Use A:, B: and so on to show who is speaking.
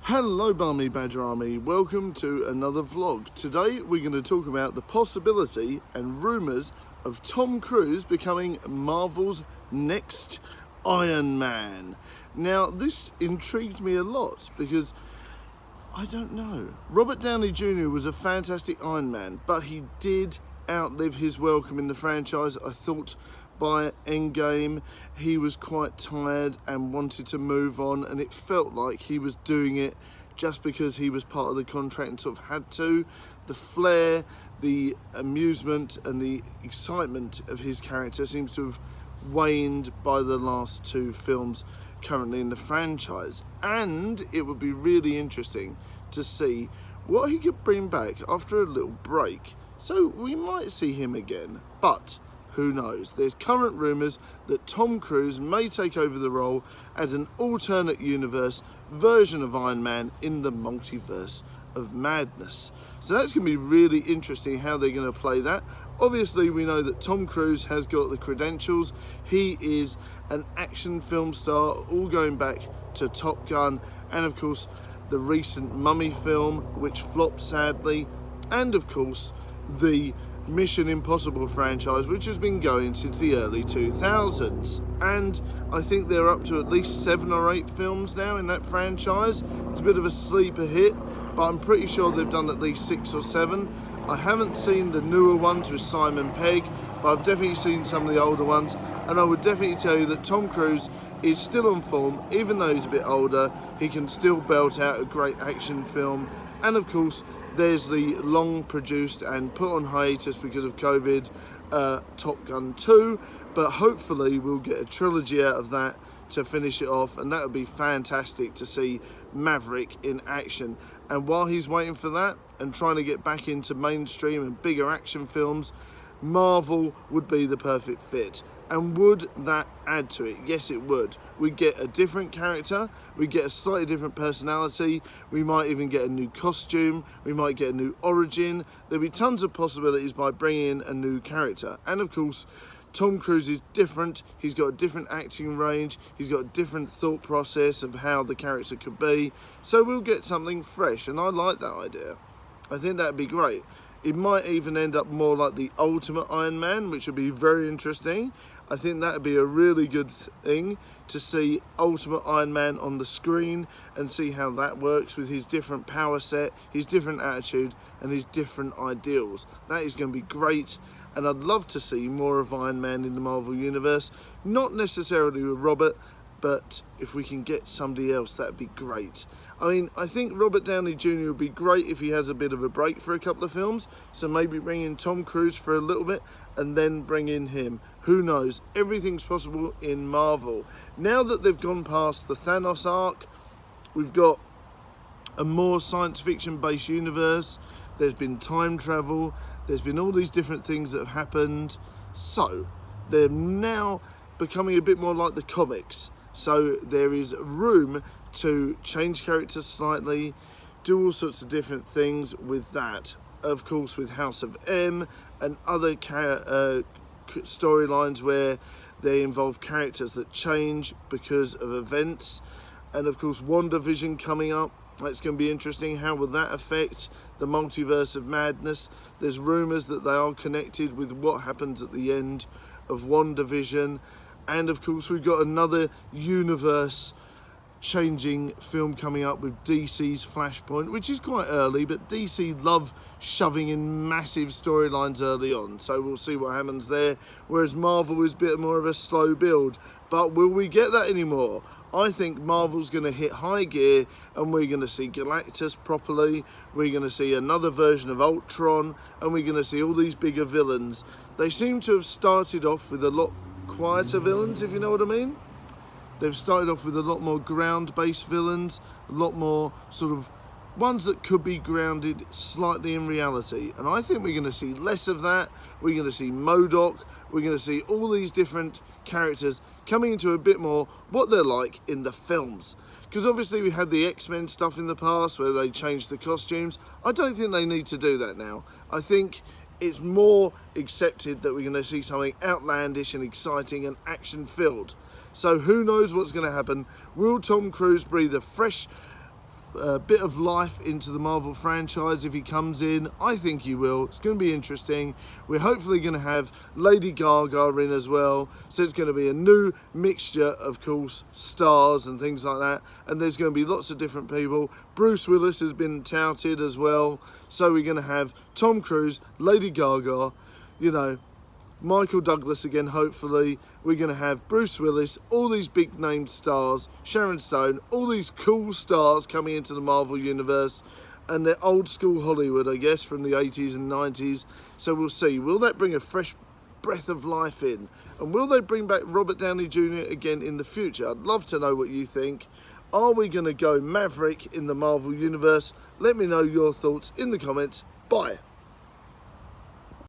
A: Hello Barmy Badger Army, welcome to another vlog. Today we're going to talk about the possibility and rumours of Tom Cruise becoming Marvel's next Iron Man. Now this intrigued me a lot because I don't know. Robert Downey Jr. was a fantastic Iron Man, but he did outlive his welcome in the franchise. I thought by Endgame he was quite tired and wanted to move on, and it felt like he was doing it just because he was part of the contract and sort of had to. The flair, the amusement and the excitement of his character seems to have waned by the last two films currently in the franchise, and it would be really interesting to see what he could bring back after a little break. So we might see him again, but who knows? There's current rumours that Tom Cruise may take over the role as an alternate universe version of Iron Man in the multiverse of madness. So that's going to be really interesting how they're going to play that. Obviously we know that Tom Cruise has got the credentials. He is an action film star, all going back to Top Gun and of course the recent Mummy film which flopped sadly, and of course the Mission Impossible franchise, which has been going since the early 2000s, and I think they're up to at least 7 or 8 films now in that franchise. It's a bit of a sleeper hit, but I'm pretty sure they've done at least 6 or 7. I haven't seen the newer ones with Simon Pegg, but I've definitely seen some of the older ones, and I would definitely tell you that Tom Cruise is still on form. Even though he's a bit older, he can still belt out a great action film. And of course there's the long produced and put on hiatus because of COVID Top Gun 2, but hopefully we'll get a trilogy out of that to finish it off, and that would be fantastic to see Maverick in action. And while he's waiting for that and trying to get back into mainstream and bigger action films, Marvel would be the perfect fit. And would that add to it? Yes, it would. We'd get a different character, we'd get a slightly different personality, we might even get a new costume, we might get a new origin. There'd be tons of possibilities by bringing in a new character. And of course, Tom Cruise is different, he's got a different acting range, he's got a different thought process of how the character could be. So we'll get something fresh, and I like that idea. I think that'd be great. It might even end up more like the Ultimate Iron Man, which would be very interesting. I think that would be a really good thing to see Ultimate Iron Man on the screen and see how that works with his different power set, his different attitude and his different ideals. That is going to be great, and I'd love to see more of Iron Man in the Marvel Universe. Not necessarily with Robert, but if we can get somebody else, that'd be great. I mean, I think Robert Downey Jr. would be great if he has a bit of a break for a couple of films, so maybe bring in Tom Cruise for a little bit and then bring in him. Who knows? Everything's possible in Marvel. Now that they've gone past the Thanos arc, we've got a more science fiction based universe, there's been time travel, there's been all these different things that have happened, so they're now becoming a bit more like the comics. So there is room to change characters slightly, do all sorts of different things with that. Of course with House of M and other storylines where they involve characters that change because of events. And of course WandaVision coming up, that's going to be interesting. How will that affect the multiverse of madness? There's rumours that they are connected with what happens at the end of WandaVision. And of course we've got another universe changing film coming up with DC's Flashpoint, which is quite early, but DC love shoving in massive storylines early on, so we'll see what happens there, whereas Marvel is a bit more of a slow build. But will we get that anymore? I think Marvel's going to hit high gear and we're going to see Galactus properly, we're going to see another version of Ultron, and we're going to see all these bigger villains. They seem to have started off with a lot quieter villains, if you know what I mean. They've started off with a lot more ground-based villains, a lot more sort of ones that could be grounded slightly in reality. And I think we're going to see less of that. We're going to see MODOK. We're going to see all these different characters coming into a bit more what they're like in the films. Because obviously we had the X-Men stuff in the past where they changed the costumes. I don't think they need to do that now. I think it's more accepted that we're going to see something outlandish and exciting and action-filled. So who knows what's going to happen? Will Tom Cruise breathe a fresh bit of life into the Marvel franchise if he comes in. I think he will. It's going to be interesting. We're hopefully going to have Lady Gaga in as well, so it's going to be a new mixture, of course, stars and things like that, and there's going to be lots of different people. Bruce Willis has been touted as well, so we're going to have Tom Cruise, Lady Gaga, you know, Michael Douglas again, hopefully. We're going to have Bruce Willis, all these big name stars, Sharon Stone, all these cool stars coming into the Marvel universe, and they're old school Hollywood, I guess, from the 80s and 90s. So we'll see. Will that bring a fresh breath of life in? And will they bring back Robert Downey Jr. again in the future? I'd love to know what you think. Are we going to go Maverick in the Marvel universe? Let me know your thoughts in the comments. Bye.